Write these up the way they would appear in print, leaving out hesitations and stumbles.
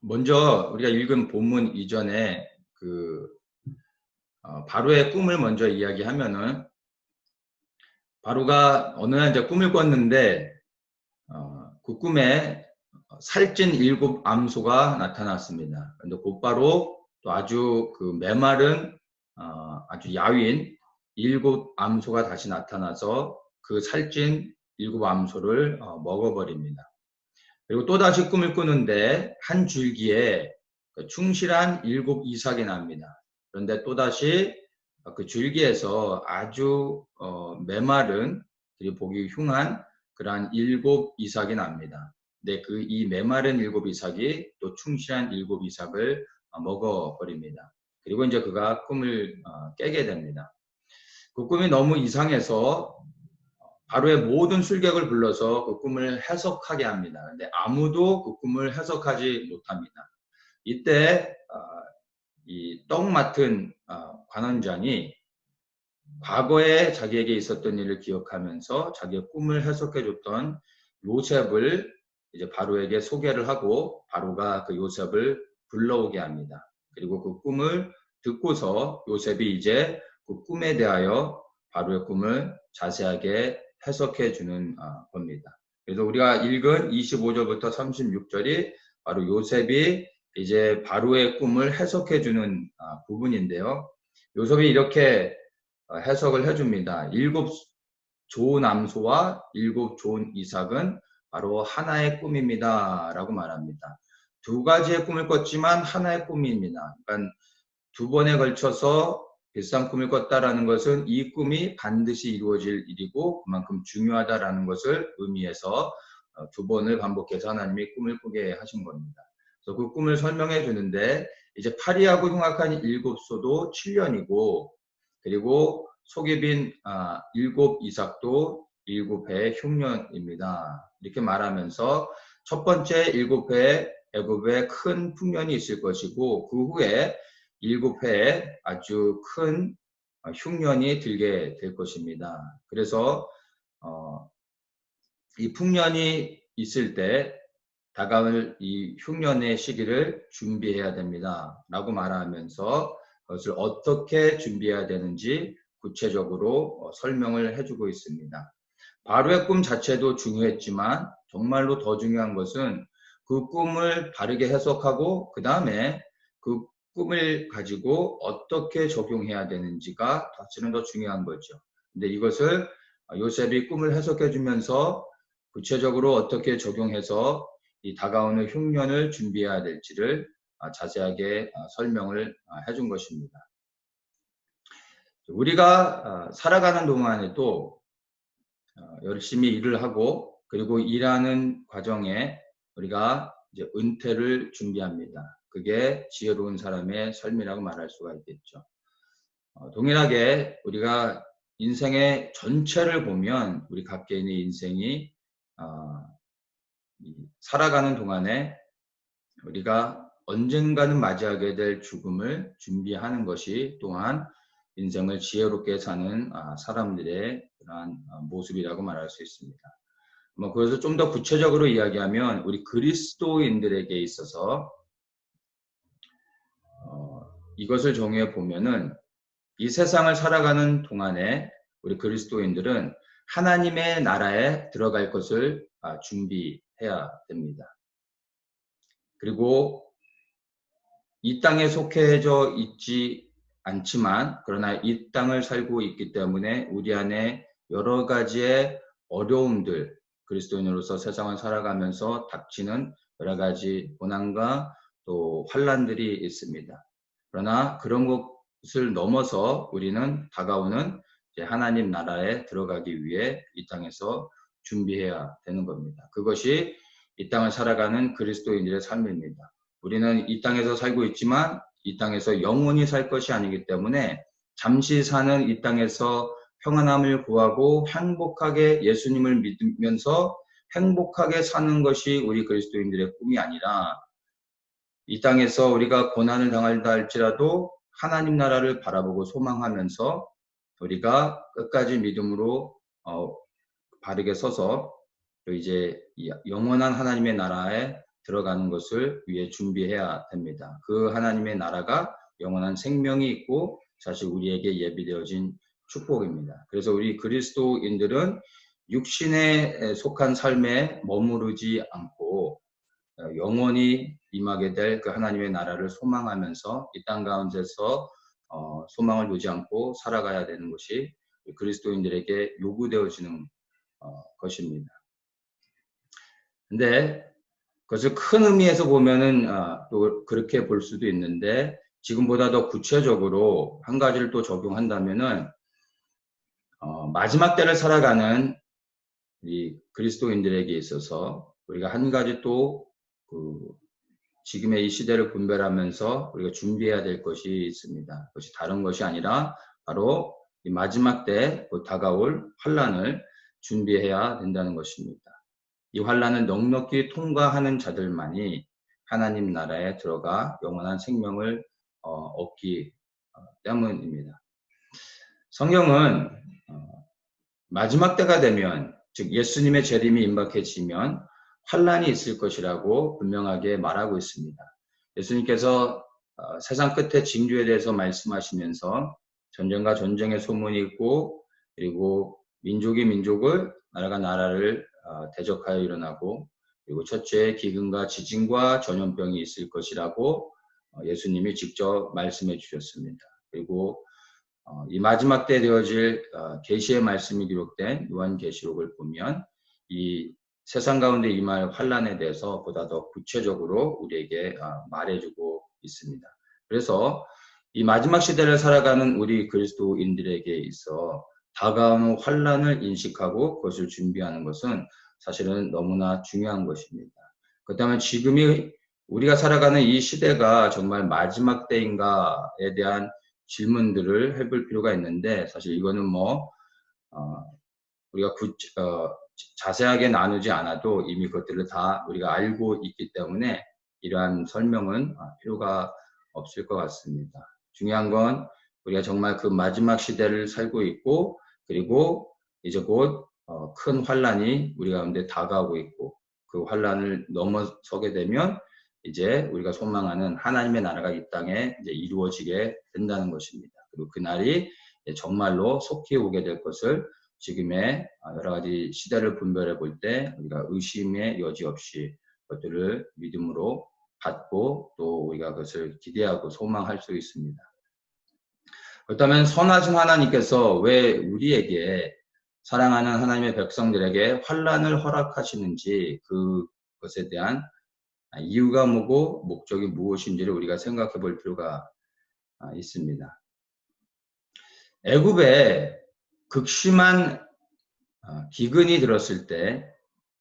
먼저 우리가 읽은 본문 이전에 바로의 꿈을 먼저 이야기하면은, 바로가 어느 날 이제 꿈을 꿨는데 그 꿈에 살찐 7 암소가 나타났습니다. 근데 곧바로 또 아주 메마른 아주 야윈 7 암소가 다시 나타나서 그 살찐 7 암소를 먹어버립니다. 그리고 또다시 꿈을 꾸는데 한 줄기에 충실한 7 이삭이 납니다. 그런데 또다시 그 줄기에서 아주 메마른, 그리고 보기 흉한 그러한 7 이삭이 납니다. 근데 이 메마른 7 이삭이 또 충실한 7 이삭을 먹어버립니다. 그리고 이제 그가 꿈을 깨게 됩니다. 그 꿈이 너무 이상해서 바로의 모든 술객을 불러서 그 꿈을 해석하게 합니다. 근데 아무도 그 꿈을 해석하지 못합니다. 이때 이 떡 맡은 관원장이 과거에 자기에게 있었던 일을 기억하면서 자기의 꿈을 해석해 줬던 요셉을 이제 바로에게 소개를 하고, 바로가 그 요셉을 불러오게 합니다. 그리고 그 꿈을 듣고서 요셉이 이제 그 꿈에 대하여 바로의 꿈을 자세하게 해석해 주는 겁니다. 그래서 우리가 읽은 25절부터 36절이 바로 요셉이 이제 바로의 꿈을 해석해 주는 부분인데요. 요셉이 이렇게 해석을 해줍니다. 7 좋은 암소와 7 좋은 이삭은 바로 하나의 꿈입니다 라고 말합니다. 2가지의 꿈을 꿨지만 하나의 꿈입니다. 그러니까 2번에 걸쳐서 비슷한 꿈을 꿨다라는 것은 이 꿈이 반드시 이루어질 일이고 그만큼 중요하다라는 것을 의미해서 2번을 반복해서 하나님이 꿈을 꾸게 하신 겁니다. 그래서 그 꿈을 설명해 주는데, 이제 파리하고 흉악한 7소도 7년이고, 그리고 속이 빈 7 이삭도 7해의 흉년입니다. 이렇게 말하면서 첫 번째 7해에 애굽에 큰 풍년이 있을 것이고, 그 후에 7해에 아주 큰 흉년이 들게 될 것입니다. 그래서 이 풍년이 있을 때 다가올 이 흉년의 시기를 준비해야 됩니다 라고 말하면서 그것을 어떻게 준비해야 되는지 구체적으로 설명을 해주고 있습니다. 바로의 꿈 자체도 중요했지만 정말로 더 중요한 것은 그 꿈을 바르게 해석하고 그 다음에 그 꿈을 가지고 어떻게 적용해야 되는지가 사실은 더 중요한 거죠. 근데 이것을 요셉이 꿈을 해석해 주면서 구체적으로 어떻게 적용해서 이 다가오는 흉년을 준비해야 될지를 자세하게 설명을 해준 것입니다. 우리가 살아가는 동안에도 열심히 일을 하고, 그리고 일하는 과정에 우리가 이제 은퇴를 준비합니다. 그게 지혜로운 사람의 삶이라고 말할 수가 있겠죠. 동일하게 우리가 인생의 전체를 보면 우리 각개인의 인생이 살아가는 동안에 우리가 언젠가는 맞이하게 될 죽음을 준비하는 것이 또한 인생을 지혜롭게 사는 사람들의 그러한 모습이라고 말할 수 있습니다. 그래서 좀 더 구체적으로 이야기하면 우리 그리스도인들에게 있어서 이것을 정해 보면은, 이 세상을 살아가는 동안에 우리 그리스도인들은 하나님의 나라에 들어갈 것을 준비해야 됩니다. 그리고 이 땅에 속해져 있지 않지만, 그러나 이 땅을 살고 있기 때문에 우리 안에 여러 가지의 어려움들, 그리스도인으로서 세상을 살아가면서 닥치는 여러 가지 고난과 또 환난들이 있습니다. 그러나 그런 것을 넘어서 우리는 다가오는 하나님 나라에 들어가기 위해 이 땅에서 준비해야 되는 겁니다. 그것이 이 땅을 살아가는 그리스도인들의 삶입니다. 우리는 이 땅에서 살고 있지만 이 땅에서 영원히 살 것이 아니기 때문에 잠시 사는 이 땅에서 평안함을 구하고 행복하게 예수님을 믿으면서 행복하게 사는 것이 우리 그리스도인들의 꿈이 아니라, 이 땅에서 우리가 고난을 당한다 할지라도 하나님 나라를 바라보고 소망하면서 우리가 끝까지 믿음으로 바르게 서서 또 이제 영원한 하나님의 나라에 들어가는 것을 위해 준비해야 됩니다. 그 하나님의 나라가 영원한 생명이 있고 사실 우리에게 예비되어진 축복입니다. 그래서 우리 그리스도인들은 육신에 속한 삶에 머무르지 않고 영원히 임하게 될 그 하나님의 나라를 소망하면서 이 땅 가운데서 소망을 두지 않고 살아가야 되는 것이 그리스도인들에게 요구되어지는 것입니다. 근데 그것을 큰 의미에서 보면은 또 그렇게 볼 수도 있는데 지금보다 더 구체적으로 한 가지를 또 적용한다면은 마지막 때를 살아가는 이 그리스도인들에게 있어서 우리가 한 가지 또 지금의 이 시대를 분별하면서 우리가 준비해야 될 것이 있습니다. 그것이 다른 것이 아니라 바로 이 마지막 때 다가올 환란을 준비해야 된다는 것입니다. 이 환란을 넉넉히 통과하는 자들만이 하나님 나라에 들어가 영원한 생명을 얻기 때문입니다. 성경은 마지막 때가 되면 즉 예수님의 재림이 임박해지면 환란이 있을 것이라고 분명하게 말하고 있습니다. 예수님께서 세상 끝의 징조에 대해서 말씀하시면서 전쟁과 전쟁의 소문이 있고 그리고 민족이 민족을 나라가 나라를 대적하여 일어나고 그리고 첫째 기근과 지진과 전염병이 있을 것이라고 예수님이 직접 말씀해 주셨습니다. 그리고 이 마지막 때 되어질 계시의 말씀이 기록된 요한계시록을 보면 이 세상 가운데 임할 환란에 대해서 보다 더 구체적으로 우리에게 말해주고 있습니다. 그래서 이 마지막 시대를 살아가는 우리 그리스도인들에게 있어 다가오는 환란을 인식하고 그것을 준비하는 것은 사실은 너무나 중요한 것입니다. 그렇다면 지금이 우리가 살아가는 이 시대가 정말 마지막 때인가에 대한 질문들을 해볼 필요가 있는데 사실 이거는 우리가 자세하게 나누지 않아도 이미 그것들을 다 우리가 알고 있기 때문에 이러한 설명은 필요가 없을 것 같습니다. 중요한 건 우리가 정말 그 마지막 시대를 살고 있고 그리고 이제 곧 큰 환란이 우리 가운데 다가오고 있고 그 환란을 넘어서게 되면 이제 우리가 소망하는 하나님의 나라가 이 땅에 이제 이루어지게 된다는 것입니다. 그리고 그날이 정말로 속히 오게 될 것을 지금의 여러 가지 시대를 분별해 볼 때 우리가 의심의 여지 없이 그것들을 믿음으로 받고 또 우리가 그것을 기대하고 소망할 수 있습니다. 그렇다면 선하신 하나님께서 왜 우리에게 사랑하는 하나님의 백성들에게 환란을 허락하시는지 그것에 대한 이유가 뭐고 목적이 무엇인지를 우리가 생각해 볼 필요가 있습니다. 애굽에 극심한 기근이 들었을 때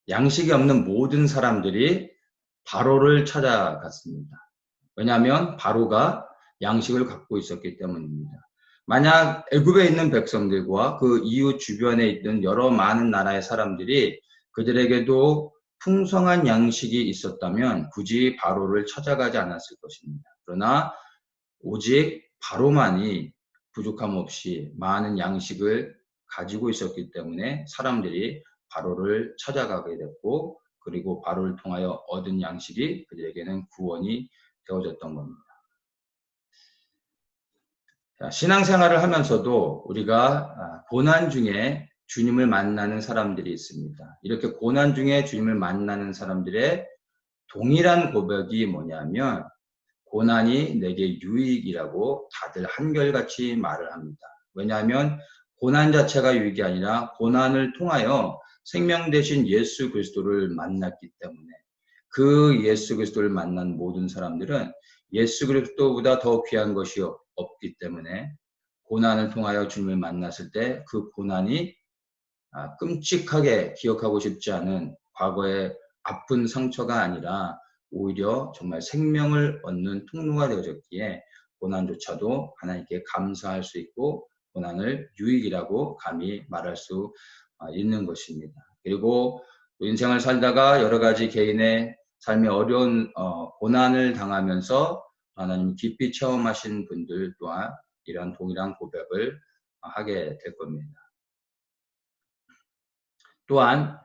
양식이 없는 모든 사람들이 바로를 찾아갔습니다. 왜냐하면 바로가 양식을 갖고 있었기 때문입니다. 만약 애굽에 있는 백성들과 그 이웃 주변에 있던 여러 많은 나라의 사람들이 그들에게도 풍성한 양식이 있었다면 굳이 바로를 찾아가지 않았을 것입니다. 그러나 오직 바로만이 부족함 없이 많은 양식을 가지고 있었기 때문에 사람들이 바로를 찾아가게 됐고 그리고 바로를 통하여 얻은 양식이 그들에게는 구원이 되어졌던 겁니다. 신앙생활을 하면서도 우리가 고난 중에 주님을 만나는 사람들이 있습니다. 이렇게 고난 중에 주님을 만나는 사람들의 동일한 고백이 뭐냐면 고난이 내게 유익이라고 다들 한결같이 말을 합니다. 왜냐하면 고난 자체가 유익이 아니라 고난을 통하여 생명 되신 예수 그리스도를 만났기 때문에 그 예수 그리스도를 만난 모든 사람들은 예수 그리스도보다 더 귀한 것이 없기 때문에 고난을 통하여 주님을 만났을 때 그 고난이 끔찍하게 기억하고 싶지 않은 과거의 아픈 상처가 아니라 오히려 정말 생명을 얻는 통로가 되어졌기에 고난조차도 하나님께 감사할 수 있고 고난을 유익이라고 감히 말할 수 있는 것입니다. 그리고 인생을 살다가 여러 가지 개인의 삶의 어려운 고난을 당하면서 하나님 깊이 체험하신 분들 또한 이런 동일한 고백을 하게 될 겁니다. 또한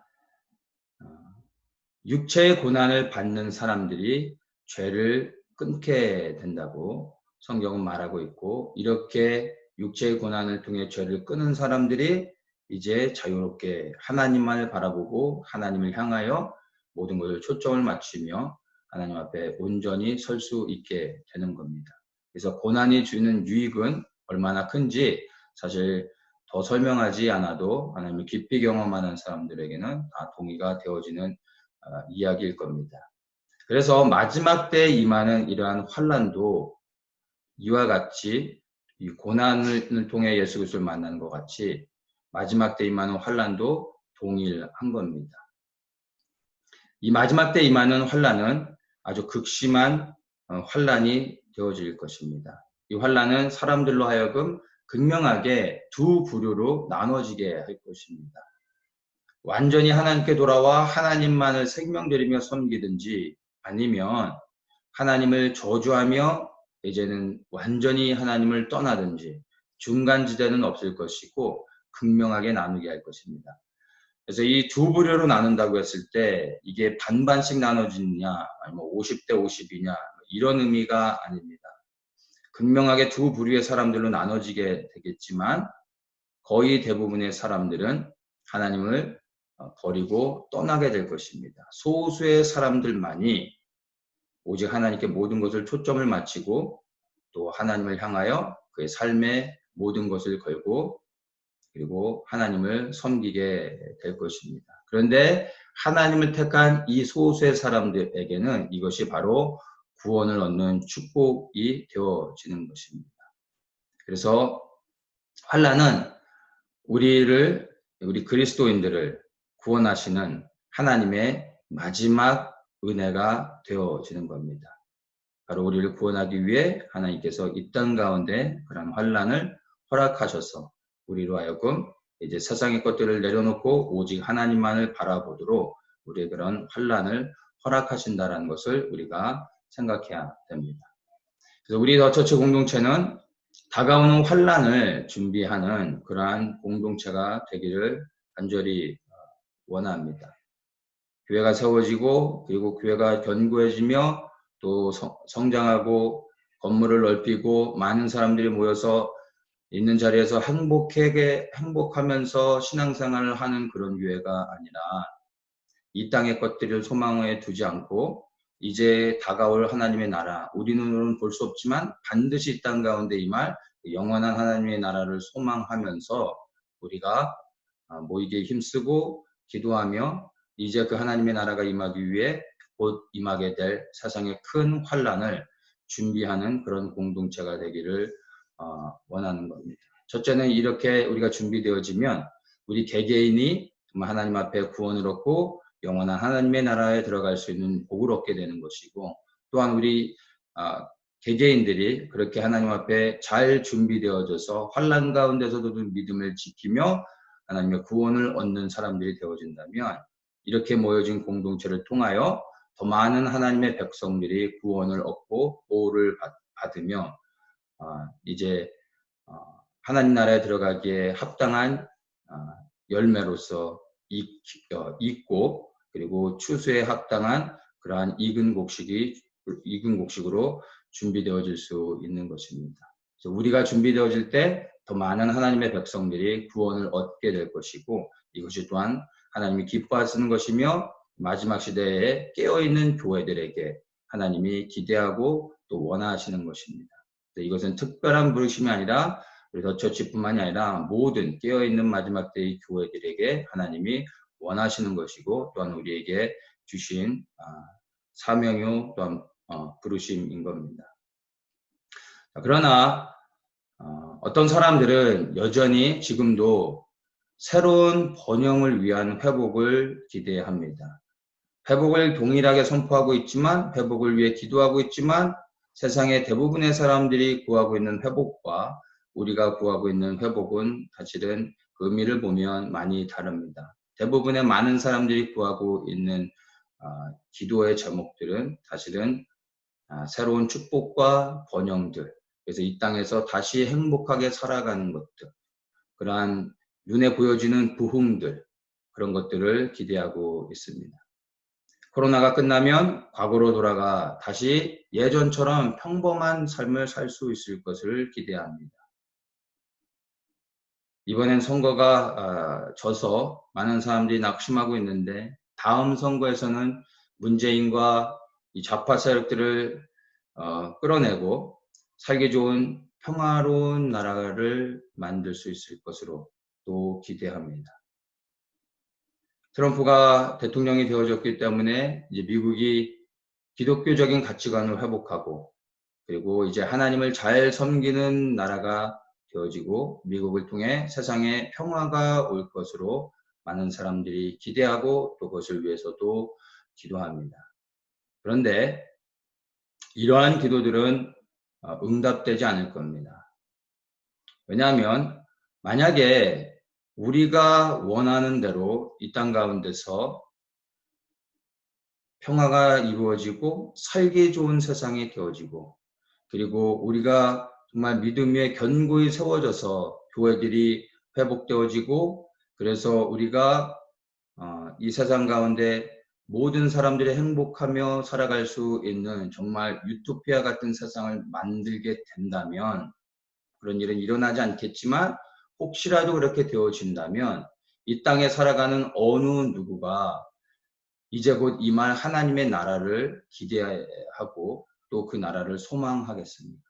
육체의 고난을 받는 사람들이 죄를 끊게 된다고 성경은 말하고 있고, 이렇게 육체의 고난을 통해 죄를 끊은 사람들이 이제 자유롭게 하나님만을 바라보고 하나님을 향하여 모든 것을 초점을 맞추며 하나님 앞에 온전히 설 수 있게 되는 겁니다. 그래서 고난이 주는 유익은 얼마나 큰지 사실 더 설명하지 않아도 하나님을 깊이 경험하는 사람들에게는 다 동의가 되어지는 이야기일 겁니다. 그래서 마지막 때에 임하는 이러한 환난도 이와 같이 이 고난을 통해 예수 그리스도를 만나는 것 같이 마지막 때에 임하는 환난도 동일한 겁니다. 이 마지막 때에 임하는 환난은 아주 극심한 환난이 되어질 것입니다. 이 환난은 사람들로 하여금 극명하게 두 부류로 나눠지게 할 것입니다. 완전히 하나님께 돌아와 하나님만을 생명드리며 섬기든지, 아니면 하나님을 저주하며 이제는 완전히 하나님을 떠나든지, 중간지대는 없을 것이고 극명하게 나누게 할 것입니다. 그래서 이 두 부류로 나눈다고 했을 때 이게 반반씩 나눠지느냐 아니면 50대 50이냐 이런 의미가 아닙니다. 극명하게 두 부류의 사람들로 나눠지게 되겠지만 거의 대부분의 사람들은 하나님을 버리고 떠나게 될 것입니다. 소수의 사람들만이 오직 하나님께 모든 것을 초점을 맞추고 또 하나님을 향하여 그의 삶의 모든 것을 걸고 그리고 하나님을 섬기게 될 것입니다. 그런데 하나님을 택한 이 소수의 사람들에게는 이것이 바로 구원을 얻는 축복이 되어지는 것입니다. 그래서 환난은 우리 그리스도인들을 구원하시는 하나님의 마지막 은혜가 되어지는 겁니다. 바로 우리를 구원하기 위해 하나님께서 이 땅 가운데 그런 환난을 허락하셔서 우리로 하여금 이제 세상의 것들을 내려놓고 오직 하나님만을 바라보도록 우리의 그런 환난을 허락하신다는 것을 우리가 생각해야 됩니다. 그래서 우리 더 처치 공동체는 다가오는 환난을 준비하는 그러한 공동체가 되기를 간절히 원합니다. 교회가 세워지고 그리고 교회가 견고해지며 또 성장하고 건물을 넓히고 많은 사람들이 모여서 있는 자리에서 행복하면서 신앙생활을 하는 그런 교회가 아니라 이 땅의 것들을 소망에 두지 않고 이제 다가올 하나님의 나라, 우리 눈으로는 볼 수 없지만 반드시 이 땅 가운데 임할 영원한 하나님의 나라를 소망하면서 우리가 모이기에 힘쓰고 기도하며 이제 그 하나님의 나라가 임하기 위해 곧 임하게 될 세상의 큰 환난을 준비하는 그런 공동체가 되기를 원하는 겁니다. 첫째는 이렇게 우리가 준비되어지면 우리 개개인이 하나님 앞에 구원을 얻고 영원한 하나님의 나라에 들어갈 수 있는 복을 얻게 되는 것이고, 또한 우리 개개인들이 그렇게 하나님 앞에 잘 준비되어져서 환난 가운데서도 믿음을 지키며 하나님의 구원을 얻는 사람들이 되어진다면 이렇게 모여진 공동체를 통하여 더 많은 하나님의 백성들이 구원을 얻고 보호를 받으며 이제 하나님 나라에 들어가기에 합당한 열매로서 익고 그리고 추수에 합당한 그러한 익은 곡식으로 준비되어질 수 있는 것입니다. 그래서 우리가 준비되어질 때 더 많은 하나님의 백성들이 구원을 얻게 될 것이고, 이것이 또한 하나님이 기뻐하시는 것이며 마지막 시대에 깨어있는 교회들에게 하나님이 기대하고 또 원하시는 것입니다. 이것은 특별한 부르심이 아니라 우리 더처치뿐만이 아니라 모든 깨어있는 마지막 때의 교회들에게 하나님이 원하시는 것이고 또한 우리에게 주신 사명이요 또한 부르심인 겁니다. 그러나 어떤 사람들은 여전히 지금도 새로운 번영을 위한 회복을 기대합니다. 회복을 동일하게 선포하고 있지만, 회복을 위해 기도하고 있지만 세상의 대부분의 사람들이 구하고 있는 회복과 우리가 구하고 있는 회복은 사실은 그 의미를 보면 많이 다릅니다. 대부분의 많은 사람들이 구하고 있는 기도의 제목들은 사실은 새로운 축복과 번영들, 그래서 이 땅에서 다시 행복하게 살아가는 것들, 그러한 눈에 보여지는 부흥들, 그런 것들을 기대하고 있습니다. 코로나가 끝나면 과거로 돌아가 다시 예전처럼 평범한 삶을 살 수 있을 것을 기대합니다. 이번엔 선거가 져서 많은 사람들이 낙심하고 있는데 다음 선거에서는 문재인과 이 좌파 세력들을 끌어내고 살기 좋은 평화로운 나라를 만들 수 있을 것으로 또 기대합니다. 트럼프가 대통령이 되어졌기 때문에 이제 미국이 기독교적인 가치관을 회복하고 그리고 이제 하나님을 잘 섬기는 나라가 되어지고 미국을 통해 세상에 평화가 올 것으로 많은 사람들이 기대하고 또 그것을 위해서도 기도합니다. 그런데 이러한 기도들은 응답되지 않을 겁니다. 왜냐하면 만약에 우리가 원하는 대로 이 땅 가운데서 평화가 이루어지고 살기 좋은 세상이 되어지고 그리고 우리가 정말 믿음 위에 견고히 세워져서 교회들이 회복되어지고 그래서 우리가 이 세상 가운데 모든 사람들이 행복하며 살아갈 수 있는 정말 유토피아 같은 세상을 만들게 된다면 그런 일은 일어나지 않겠지만 혹시라도 그렇게 되어진다면 이 땅에 살아가는 어느 누구가 이제 곧 임할 하나님의 나라를 기대하고 또 그 나라를 소망하겠습니까?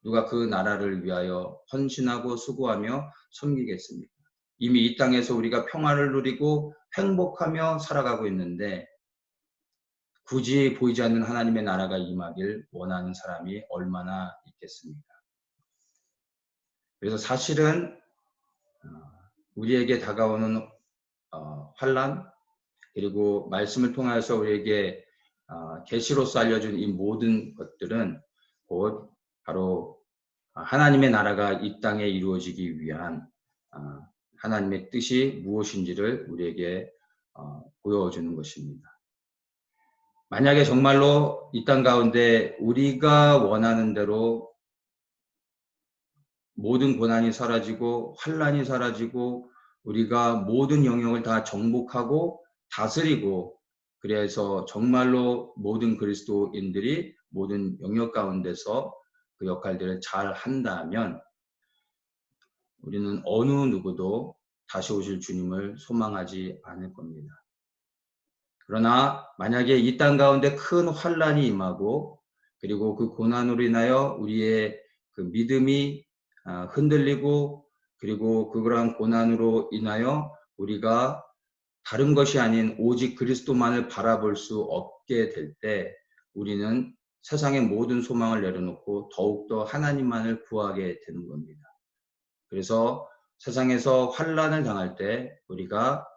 누가 그 나라를 위하여 헌신하고 수고하며 섬기겠습니까? 이미 이 땅에서 우리가 평화를 누리고 행복하며 살아가고 있는데 굳이 보이지 않는 하나님의 나라가 임하길 원하는 사람이 얼마나 있겠습니까? 그래서 사실은 우리에게 다가오는 환난 그리고 말씀을 통해서 우리에게 계시로서 알려준 이 모든 것들은 곧 바로 하나님의 나라가 이 땅에 이루어지기 위한 하나님의 뜻이 무엇인지를 우리에게 보여주는 것입니다. 만약에 정말로 이 땅 가운데 우리가 원하는 대로 모든 고난이 사라지고 환난이 사라지고 우리가 모든 영역을 다 정복하고 다스리고 그래서 정말로 모든 그리스도인들이 모든 영역 가운데서 그 역할들을 잘 한다면 우리는 어느 누구도 다시 오실 주님을 소망하지 않을 겁니다. 그러나 만약에 이 땅 가운데 큰 환난이 임하고 그리고 그 고난으로 인하여 우리의 그 믿음이 흔들리고 그리고 그러한 고난으로 인하여 우리가 다른 것이 아닌 오직 그리스도만을 바라볼 수 없게 될 때 우리는 세상의 모든 소망을 내려놓고 더욱더 하나님만을 구하게 되는 겁니다. 그래서 세상에서 환난을 당할 때 우리가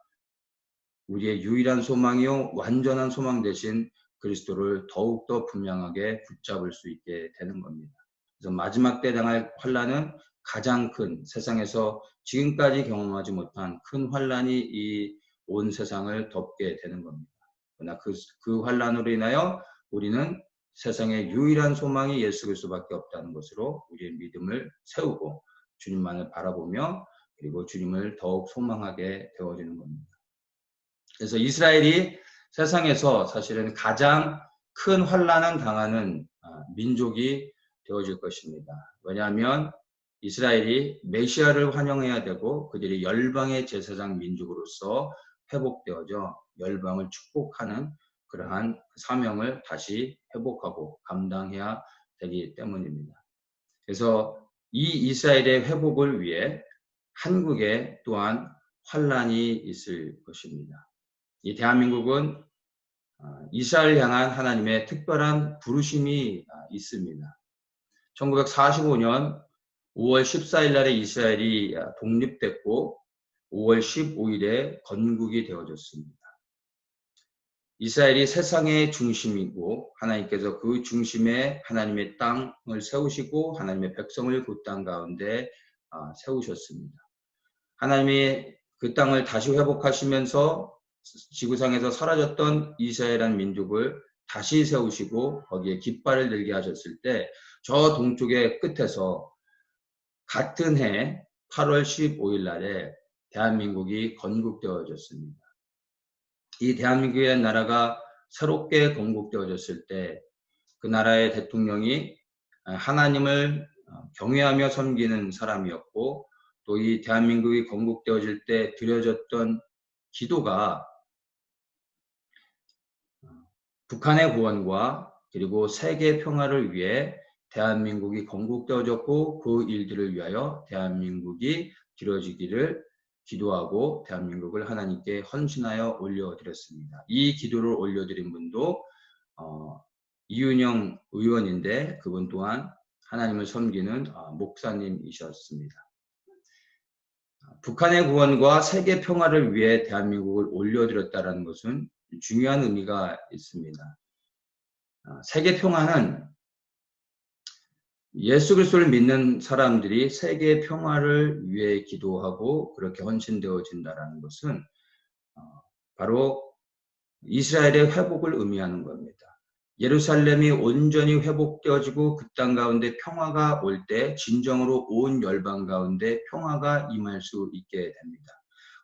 우리의 유일한 소망이요 완전한 소망 대신 그리스도를 더욱더 분명하게 붙잡을 수 있게 되는 겁니다. 그래서 마지막 때 당할 환난은 가장 큰 세상에서 지금까지 경험하지 못한 큰 환난이 이 온 세상을 덮게 되는 겁니다. 그러나 그 환난으로 인하여 우리는 세상의 유일한 소망이 예수 그리스도밖에 없다는 것으로 우리의 믿음을 세우고 주님만을 바라보며 그리고 주님을 더욱 소망하게 되어지는 겁니다. 그래서 이스라엘이 세상에서 사실은 가장 큰 환난을 당하는 민족이 되어질 것입니다. 왜냐하면 이스라엘이 메시아를 환영해야 되고 그들이 열방의 제사장 민족으로서 회복되어져 열방을 축복하는 그러한 사명을 다시 회복하고 감당해야 되기 때문입니다. 그래서 이 이스라엘의 회복을 위해 한국에 또한 환난이 있을 것입니다. 이 대한민국은 이스라엘을 향한 하나님의 특별한 부르심이 있습니다. 1945년 5월 14일 날에 이스라엘이 독립됐고 5월 15일에 건국이 되어졌습니다. 이스라엘이 세상의 중심이고 하나님께서 그 중심에 하나님의 땅을 세우시고 하나님의 백성을 그 땅 가운데 세우셨습니다. 하나님이 그 땅을 다시 회복하시면서 지구상에서 사라졌던 이스라엘이라는 민족을 다시 세우시고 거기에 깃발을 들게 하셨을 때 저 동쪽의 끝에서 같은 해 8월 15일 날에 대한민국이 건국되어졌습니다. 이 대한민국의 나라가 새롭게 건국되어졌을 때 그 나라의 대통령이 하나님을 경외하며 섬기는 사람이었고, 또 이 대한민국이 건국되어질 때 드려졌던 기도가 북한의 구원과 그리고 세계 평화를 위해 대한민국이 건국되어졌고, 그 일들을 위하여 대한민국이 드려지기를 기도하고 대한민국을 하나님께 헌신하여 올려드렸습니다. 이 기도를 올려드린 분도 이윤영 의원인데, 그분 또한 하나님을 섬기는 목사님이셨습니다. 북한의 구원과 세계 평화를 위해 대한민국을 올려드렸다는 것은 중요한 의미가 있습니다. 세계 평화는 예수 그리스도를 믿는 사람들이 세계 평화를 위해 기도하고 그렇게 헌신되어진다는 것은 바로 이스라엘의 회복을 의미하는 겁니다. 예루살렘이 온전히 회복되어지고 그 땅 가운데 평화가 올 때 진정으로 온 열방 가운데 평화가 임할 수 있게 됩니다.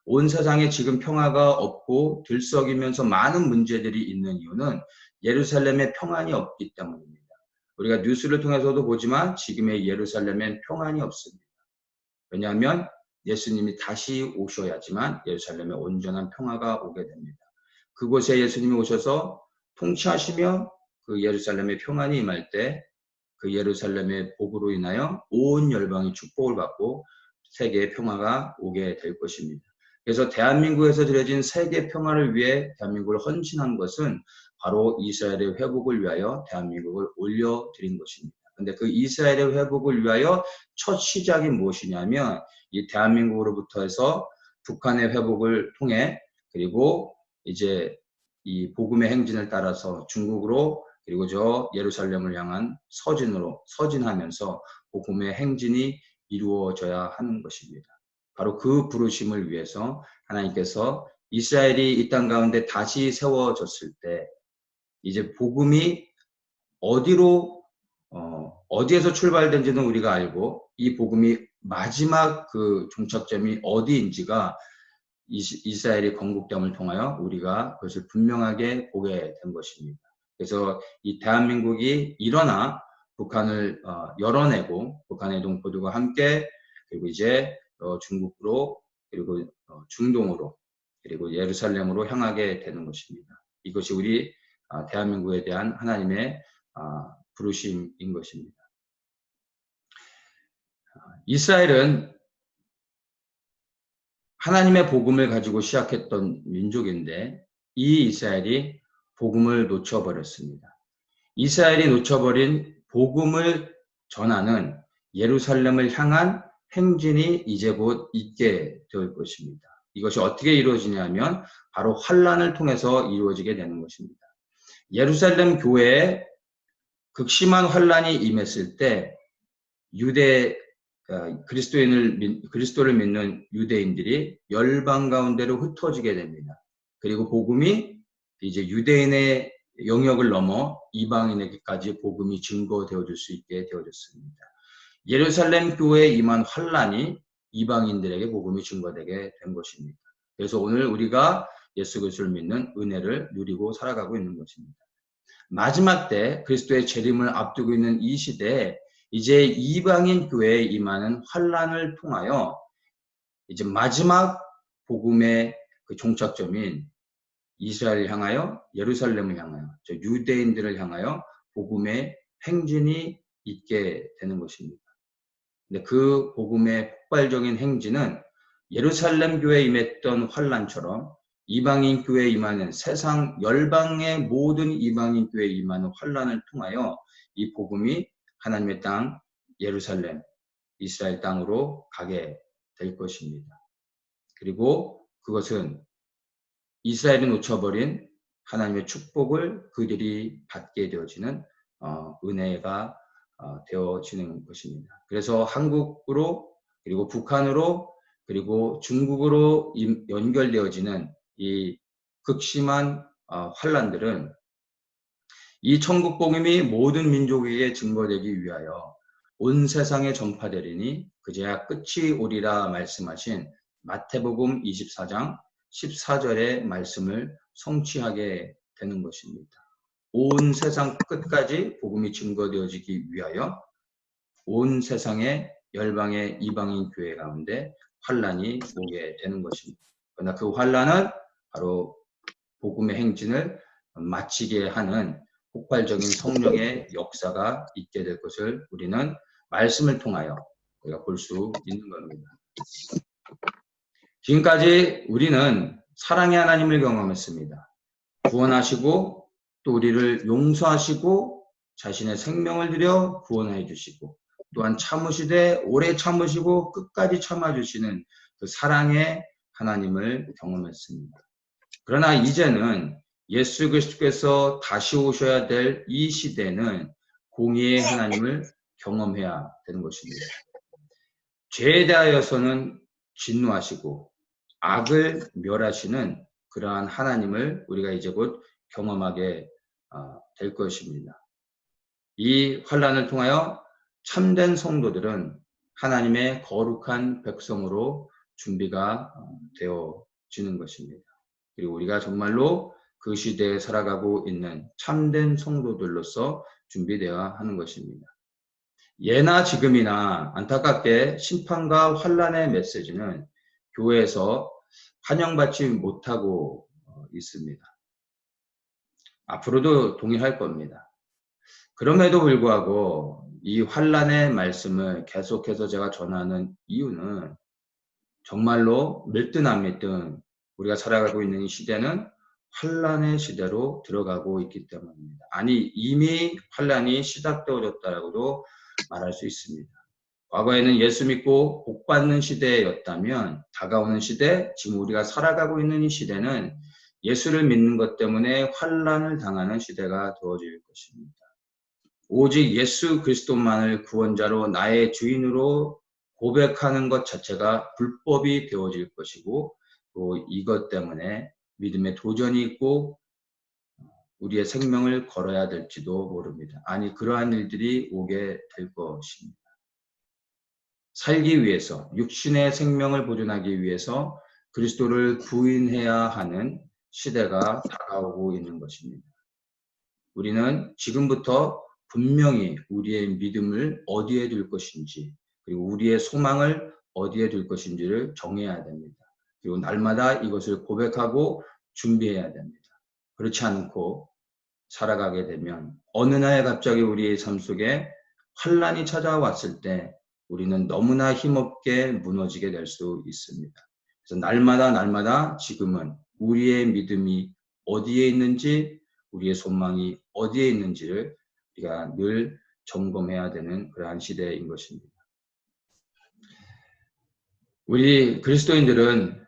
온 세상에 지금 평화가 없고 들썩이면서 많은 문제들이 있는 이유는 예루살렘에 평안이 없기 때문입니다. 우리가 뉴스를 통해서도 보지만 지금의 예루살렘엔 평안이 없습니다. 왜냐하면 예수님이 다시 오셔야지만 예루살렘에 온전한 평화가 오게 됩니다. 그곳에 예수님이 오셔서 통치하시며 그 예루살렘의 평안이 임할 때 그 예루살렘의 복으로 인하여 온 열방이 축복을 받고 세계의 평화가 오게 될 것입니다. 그래서 대한민국에서 드려진 세계 평화를 위해 대한민국을 헌신한 것은 바로 이스라엘의 회복을 위하여 대한민국을 올려드린 것입니다. 그런데 그 이스라엘의 회복을 위하여 첫 시작이 무엇이냐면 이 대한민국으로부터 해서 북한의 회복을 통해, 그리고 이제 이 복음의 행진을 따라서 중국으로, 그리고 저 예루살렘을 향한 서진하면서 복음의 행진이 이루어져야 하는 것입니다. 바로 그 부르심을 위해서 하나님께서 이스라엘이 이 땅 가운데 다시 세워졌을 때 이제 복음이 어디에서 출발된지는 우리가 알고, 이 복음이 마지막 그 종착점이 어디인지가 이스라엘의 건국됨을 통하여 우리가 그것을 분명하게 보게 된 것입니다. 그래서 이 대한민국이 일어나 북한을 열어내고 북한의 동포들과 함께, 그리고 이제 중국으로, 그리고 중동으로, 그리고 예루살렘으로 향하게 되는 것입니다. 이것이 우리 대한민국에 대한 하나님의 부르심인 것입니다. 이스라엘은 하나님의 복음을 가지고 시작했던 민족인데 이 이스라엘이 복음을 놓쳐버렸습니다. 이스라엘이 놓쳐버린 복음을 전하는 예루살렘을 향한 행진이 이제 곧 있게 될 것입니다. 이것이 어떻게 이루어지냐면 바로 환란을 통해서 이루어지게 되는 것입니다. 예루살렘 교회에 극심한 환란이 임했을 때 그리스도를 믿는 유대인들이 열방 가운데로 흩어지게 됩니다. 그리고 복음이 이제 유대인의 영역을 넘어 이방인에게까지 복음이 증거되어질 수 있게 되어졌습니다. 예루살렘 교회에 임한 환란이 이방인들에게 복음이 증거되게 된 것입니다. 그래서 오늘 우리가 예수 그리스도를 믿는 은혜를 누리고 살아가고 있는 것입니다. 마지막 때 그리스도의 재림을 앞두고 있는 이 시대에 이제 이방인 교회에 임하는 환란을 통하여 이제 마지막 복음의 그 종착점인 이스라엘을 향하여, 예루살렘을 향하여, 유대인들을 향하여 복음의 행진이 있게 되는 것입니다. 근데 그 복음의 폭발적인 행진은 예루살렘 교회에 임했던 환란처럼 이방인 교회에 임하는, 세상 열방의 모든 이방인 교회에 임하는 환란을 통하여 이 복음이 하나님의 땅 예루살렘, 이스라엘 땅으로 가게 될 것입니다. 그리고 그것은 이스라엘이 놓쳐버린 하나님의 축복을 그들이 받게 되어지는 은혜가 되어지는 것입니다. 그래서 한국으로, 그리고 북한으로, 그리고 중국으로 연결되어지는 이 극심한 환란들은 이 천국 복음이 모든 민족에게 증거되기 위하여 온 세상에 전파되리니 그제야 끝이 오리라 말씀하신 마태복음 24장 14절의 말씀을 성취하게 되는 것입니다. 온 세상 끝까지 복음이 증거되어지기 위하여 온 세상의 열방의 이방인 교회 가운데 환란이 오게 되는 것입니다. 그러나 그 환란은 바로 복음의 행진을 마치게 하는 폭발적인 성령의 역사가 있게 될 것을 우리는 말씀을 통하여 우리가 볼 수 있는 겁니다. 지금까지 우리는 사랑의 하나님을 경험했습니다. 구원하시고 또 우리를 용서하시고 자신의 생명을 들여 구원해 주시고 또한 참으시되 오래 참으시고 끝까지 참아주시는 그 사랑의 하나님을 경험했습니다. 그러나 이제는 예수 그리스도께서 다시 오셔야 될 이 시대는 공의의 하나님을 경험해야 되는 것입니다. 죄에 대하여서는 진노하시고 악을 멸하시는 그러한 하나님을 우리가 이제 곧 경험하게 될 것입니다. 이 환란을 통하여 참된 성도들은 하나님의 거룩한 백성으로 준비가 되어지는 것입니다. 그리고 우리가 정말로 그 시대에 살아가고 있는 참된 성도들로서 준비되어야 하는 것입니다. 예나 지금이나 안타깝게 심판과 환란의 메시지는 교회에서 환영받지 못하고 있습니다. 앞으로도 동일할 겁니다. 그럼에도 불구하고 이 환란의 말씀을 계속해서 제가 전하는 이유는 정말로 믿든 안 믿든 우리가 살아가고 있는 이 시대는 환란의 시대로 들어가고 있기 때문입니다. 아니 이미 환란이 시작되어졌다라고도 말할 수 있습니다. 과거에는 예수 믿고 복받는 시대였다면 다가오는 시대, 지금 우리가 살아가고 있는 이 시대는 예수를 믿는 것 때문에 환란을 당하는 시대가 되어질 것입니다. 오직 예수 그리스도만을 구원자로 나의 주인으로 고백하는 것 자체가 불법이 되어질 것이고 또 이것 때문에 믿음에 도전이 있고 우리의 생명을 걸어야 될지도 모릅니다. 아니 그러한 일들이 오게 될 것입니다. 살기 위해서 육신의 생명을 보존하기 위해서 그리스도를 부인해야 하는 시대가 다가오고 있는 것입니다. 우리는 지금부터 분명히 우리의 믿음을 어디에 둘 것인지 그리고 우리의 소망을 어디에 둘 것인지를 정해야 됩니다. 그리고 날마다 이것을 고백하고 준비해야 됩니다. 그렇지 않고 살아가게 되면 어느 날 갑자기 우리의 삶 속에 환란이 찾아왔을 때 우리는 너무나 힘없게 무너지게 될 수 있습니다. 그래서 날마다 지금은 우리의 믿음이 어디에 있는지 우리의 소망이 어디에 있는지를 우리가 늘 점검해야 되는 그러한 시대인 것입니다. 우리 그리스도인들은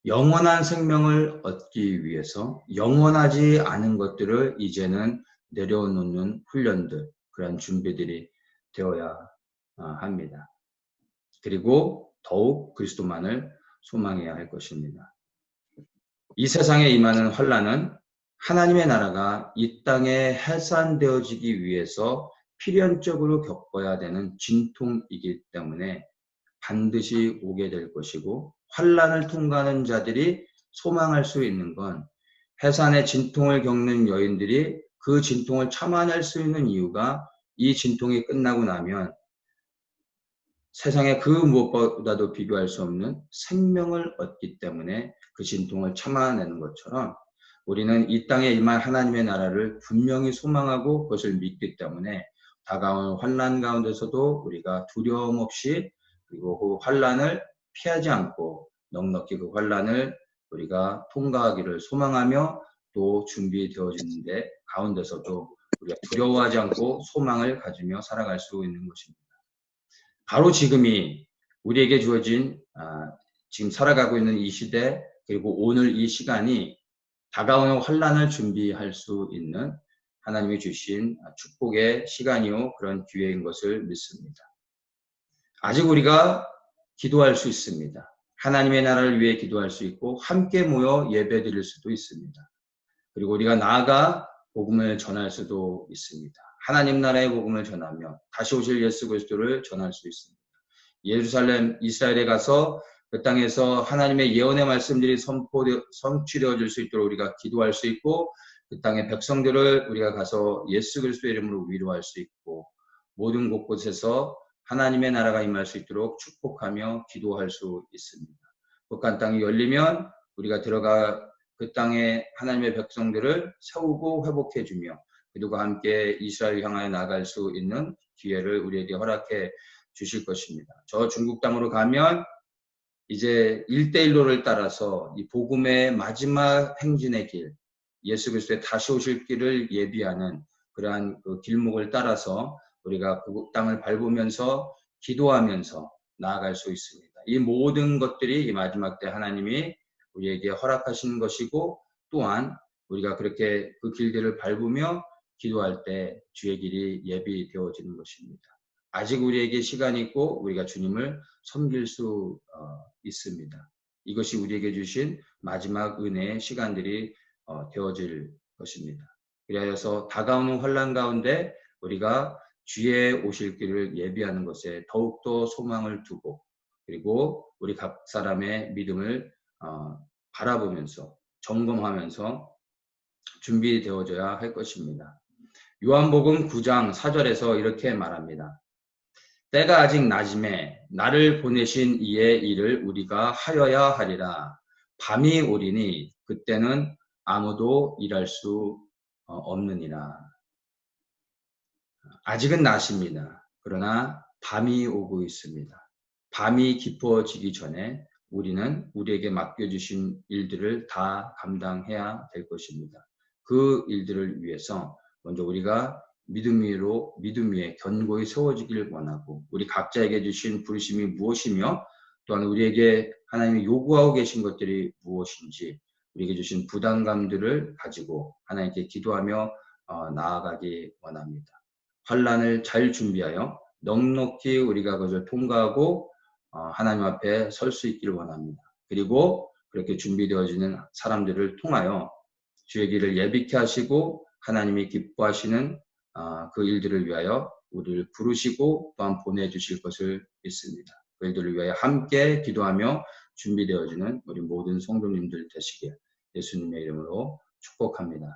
영원한 생명을 얻기 위해서 영원하지 않은 것들을 이제는 내려놓는 훈련들, 그런 준비들이 되어야 합니다. 그리고 더욱 그리스도만을 소망해야 할 것입니다. 이 세상에 임하는 환란은 하나님의 나라가 이 땅에 해산되어지기 위해서 필연적으로 겪어야 되는 진통이기 때문에 반드시 오게 될 것이고 환란을 통과하는 자들이 소망할 수 있는 건 해산의 진통을 겪는 여인들이 그 진통을 참아낼 수 있는 이유가 이 진통이 끝나고 나면 세상에 그 무엇보다도 비교할 수 없는 생명을 얻기 때문에 그 진통을 참아내는 것처럼 우리는 이 땅에 임할 하나님의 나라를 분명히 소망하고 그것을 믿기 때문에 다가온 환란 가운데서도 우리가 두려움 없이 그리고 그 환란을 피하지 않고 넉넉히 그 환란을 우리가 통과하기를 소망하며 또 준비되어지는데 가운데서도 우리가 두려워하지 않고 소망을 가지며 살아갈 수 있는 것입니다. 바로 지금이 우리에게 주어진 지금 살아가고 있는 이 시대 그리고 오늘 이 시간이 다가오는 환란을 준비할 수 있는 하나님이 주신 축복의 시간이요 그런 기회인 것을 믿습니다. 아직 우리가 기도할 수 있습니다. 하나님의 나라를 위해 기도할 수 있고 함께 모여 예배 드릴 수도 있습니다. 그리고 우리가 나아가 복음을 전할 수도 있습니다. 하나님 나라의 복음을 전하며 다시 오실 예수 그리스도를 전할 수 있습니다. 예루살렘 이스라엘에 가서 그 땅에서 하나님의 예언의 말씀들이 성취되어질 수 있도록 우리가 기도할 수 있고 그 땅의 백성들을 우리가 가서 예수 그리스도의 이름으로 위로할 수 있고 모든 곳곳에서 하나님의 나라가 임할 수 있도록 축복하며 기도할 수 있습니다. 북한 땅이 열리면 우리가 들어가 그 땅에 하나님의 백성들을 세우고 회복해 주며 그들과 함께 이스라엘 향하여 나갈 수 있는 기회를 우리에게 허락해 주실 것입니다. 저 중국 땅으로 가면 이제 1대1로를 따라서 이 복음의 마지막 행진의 길, 예수 그리스도의 다시 오실 길을 예비하는 그러한 그 길목을 따라서 우리가 그 땅을 밟으면서 기도하면서 나아갈 수 있습니다. 이 모든 것들이 이 마지막 때 하나님이 우리에게 허락하신 것이고 또한 우리가 그렇게 그 길들을 밟으며 기도할 때 주의 길이 예비되어지는 것입니다. 아직 우리에게 시간이 있고 우리가 주님을 섬길 수 있습니다. 이것이 우리에게 주신 마지막 은혜의 시간들이 되어질 것입니다. 그리하여서 다가오는 환난 가운데 우리가 주의 오실 길을 예비하는 것에 더욱더 소망을 두고 그리고 우리 각 사람의 믿음을 바라보면서 점검하면서 준비되어져야 할 것입니다. 요한복음 9장 4절에서 이렇게 말합니다. 때가 아직 낮음에 나를 보내신 이의 일을 우리가 하여야 하리라. 밤이 오리니 그때는 아무도 일할 수 없느니라. 아직은 낮입니다. 그러나 밤이 오고 있습니다. 밤이 깊어지기 전에 우리는 우리에게 맡겨주신 일들을 다 감당해야 될 것입니다. 그 일들을 위해서 먼저 우리가 믿음 위에 견고히 세워지기를 원하고 우리 각자에게 주신 부르심이 무엇이며 또한 우리에게 하나님이 요구하고 계신 것들이 무엇인지 우리에게 주신 부담감들을 가지고 하나님께 기도하며 나아가기 원합니다. 환난을 잘 준비하여 넉넉히 우리가 그것을 통과하고 하나님 앞에 설 수 있기를 원합니다. 그리고 그렇게 준비되어지는 사람들을 통하여 주의 길을 예비케 하시고 하나님이 기뻐하시는 그 일들을 위하여 우리를 부르시고 또한 보내주실 것을 믿습니다. 그 일들을 위하여 함께 기도하며 준비되어지는 우리 모든 성도님들 되시길 예수님의 이름으로 축복합니다.